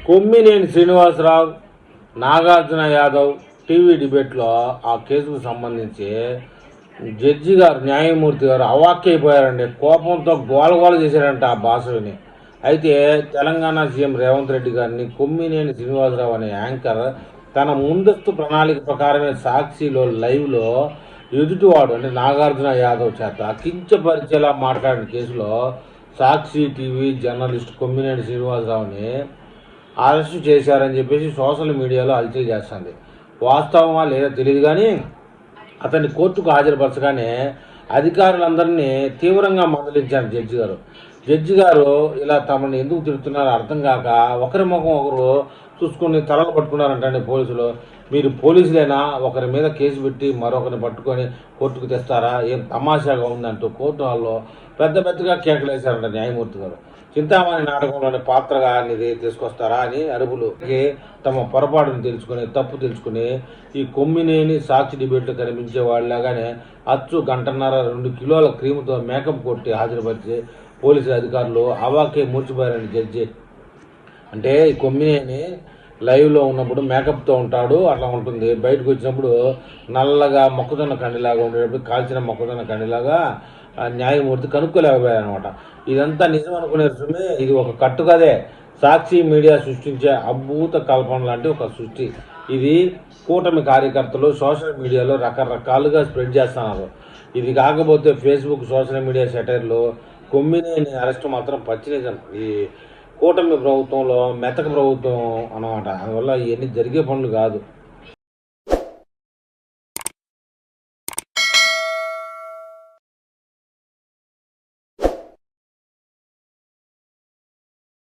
Kommineni Srinivasarao, Nagarjuna Yadav TV డిబేట్లో ఆ కేసుకు సంబంధించి జడ్జి గారు, న్యాయమూర్తి గారు అవాక్కైపోయారండి. కోపంతో గోలగోల చేశారంట ఆ భాషని. అయితే తెలంగాణ సీఎం రేవంత్ రెడ్డి గారిని కొమ్మినేని శ్రీనివాసరావు అనే యాంకర్ తన ముందస్తు ప్రణాళిక ప్రకారమే సాక్షిలో లైవ్లో ఎదుటివాడు అంటే నాగార్జున యాదవ్ చేత కించపరిచేలా మాట్లాడిన కేసులో సాక్షి టీవీ జర్నలిస్ట్ కొమ్మినేని శ్రీనివాసరావుని అరెస్టు చేశారని చెప్పేసి సోషల్ మీడియాలో హల్చల్ చేస్తుంది. వాస్తవమా లేదా తెలియదు కానీ అతన్ని కోర్టుకు హాజరుపరచగానే అధికారులందరినీ తీవ్రంగా మందలించారు జడ్జి గారు ఇలా తమని ఎందుకు తిడుతున్నారో అర్థం కాక ఒకరి ముఖం ఒకరు చూసుకొని తలలు పట్టుకున్నారంటండి పోలీసులు. మీరు పోలీసులైనా ఒకరి మీద కేసు పెట్టి మరొకరిని పట్టుకొని కోర్టుకు తెస్తారా, ఏం తమాషాగా ఉందంటూ కోర్టు హాల్లో పెద్దగా కేకలేశారంట న్యాయమూర్తి గారు. చింతామణి నాటకంలోని పాత్రగా ఇది తీసుకొస్తారా అని అరుపులు. తమ పొరపాటును తెలుసుకుని తప్పు తెలుసుకుని ఈ కొమ్మినేని సాక్షి డిబేట్లు కనిపించే వాళ్ళలాగానే అచ్చు 1.5-2 కిలోల క్రీముతో మేకప్ కొట్టి హాజరుపరిచి పోలీసుల అధికారులు అవాకే మూర్చిపోయారని జడ్జి. అంటే ఈ కొమ్మినేని లైవ్లో ఉన్నప్పుడు మేకప్తో ఉంటాడు, అట్లా ఉంటుంది. బయటకు వచ్చినప్పుడు నల్లగా మొక్కజొన్న కండిలాగా ఉండేటప్పుడు కాల్చిన మొక్కజొన్న కండిలాగా న్యాయమూర్తి కనుక్కోలేకపోయారనమాట. ఇదంతా నిజం అనుకునే సుమే ఇది ఒక కట్టుకదే. సాక్షి మీడియా సృష్టించే అద్భుత కల్పన లాంటి ఒక సృష్టి ఇది. కూటమి కార్యకర్తలు సోషల్ మీడియాలో రకరకాలుగా స్ప్రెడ్ చేస్తున్నారు. ఇది కాకపోతే ఫేస్బుక్, సోషల్ మీడియా సెటైర్లు కొమ్మినేని అరెస్ట్ మాత్రం పచ్చి నిజం. ఈ కూటమి ప్రభుత్వంలో మెతక ప్రభుత్వం అన్నమాట. అందువల్ల ఇవన్నీ జరిగే పనులు కాదు.